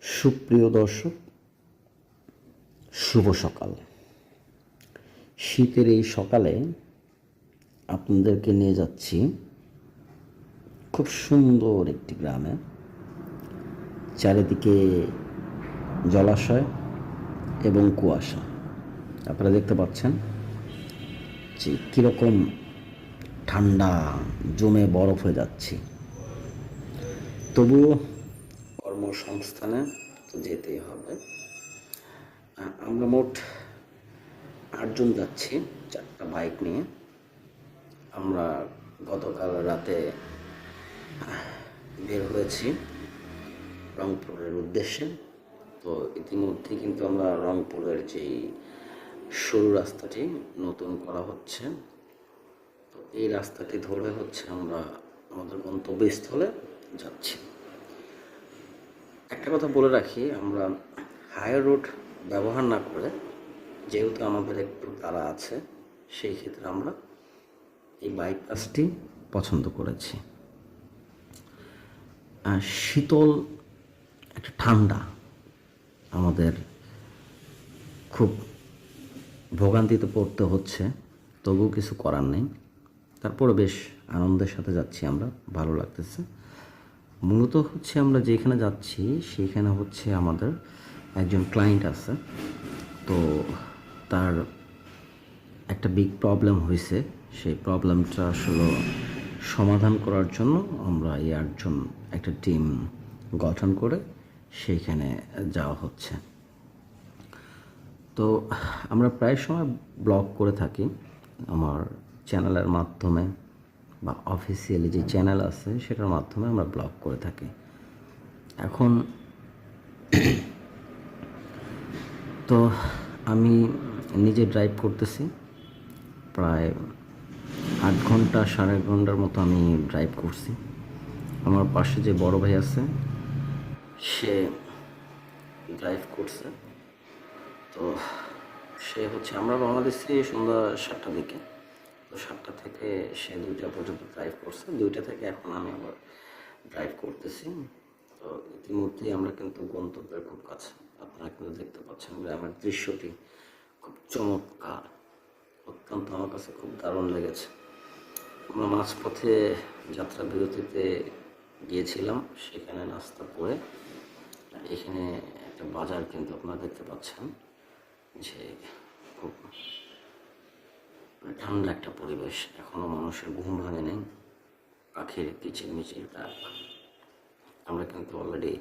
সুপ্রিয় দর্শক, শুভ সকাল। শীতের এই সকালে আপনাদেরকে নিয়ে যাচ্ছি খুব সুন্দর একটি গ্রামে। চারিদিকে জলাশয় এবং কুয়াশা। আপনারা দেখতে পাচ্ছেন যে কীরকম ঠান্ডা জমে বরফ হয়ে যাচ্ছে। তবুও কর্মসংস্থানে তো যেতেই হবে। আমরা মোট 8 জন যাচ্ছি, 4টা বাইক নিয়ে। আমরা গতকাল রাতে বের হয়েছি রংপুরের উদ্দেশ্যে। তো ইতিমধ্যে কিন্তু আমরা রংপুরের যেই সরু রাস্তাটি নতুন করা হচ্ছে, তো এই রাস্তাটি ধরে আমরা আমাদের গন্তব্যস্থলে যাচ্ছি। একটা কথা বলে রাখি, আমরা হায়ার রোড ব্যবহার না করে, যেহেতু আমাদের একটু তাড়া আছে, সেই ক্ষেত্রে আমরা এই বাইপাসটি পছন্দ করেছি। শীতল একটা ঠান্ডা আমাদের খুব ভোগান্তিতে পড়তে হচ্ছে, তবুও কিছু করার নেই। তারপরে বেশ আনন্দের সাথে যাচ্ছি আমরা, ভালো লাগতেছে। মূলত আমরা যেখানে যাচ্ছি সেখানে আমাদের একজন ক্লায়েন্ট আছে। তো তার একটা বিগ প্রবলেম হয়েছে। সেই প্রবলেমটা আসলে সমাধান করার জন্য আমরা এই 8 জন একটা টিম গঠন করে সেইখানে যাওয়া হচ্ছে। তো আমরা প্রায় সময় ব্লগ করে থাকি আমার চ্যানেলের মাধ্যমে, বা অফিসিয়ালি যে চ্যানেল আছে সেটার মাধ্যমে আমরা ব্লগ করে থাকি। এখন তো আমি নিজে ড্রাইভ করতেছি, প্রায় 8 ঘন্টা 8.5 ঘন্টার মতো আমি ড্রাইভ করছি। আমার পাশে যে বড় ভাই আছে সে ড্রাইভ করছে। তো সে আমরা রওনা দিচ্ছি সন্ধ্যা 7টার দিকে। তো 7টা থেকে সে 2টা পর্যন্ত ড্রাইভ করছে। 2টা থেকে এখন আমি আবার ড্রাইভ করতেছি। তো ইতিমধ্যেই আমরা কিন্তু গন্তব্যের খুব কাছে। আপনারা কিন্তু দেখতে পাচ্ছেন গ্রামের দৃশ্যটি খুব চমৎকার, অত্যন্ত আমার কাছে খুব দারুণ লেগেছে। আমরা মাঝপথে যাত্রা বিরতিতে গিয়েছিলাম, সেখানে নাস্তা করে এখানে একটা বাজার কিন্তু আপনারা দেখতে পাচ্ছেন যে খুব ঠান্ডা একটা পরিবেশ। এখনও মানুষের ঘুম ভাঙে নেই, পাখির কিচিরমিচির ডাক। আমরা কিন্তু অলরেডি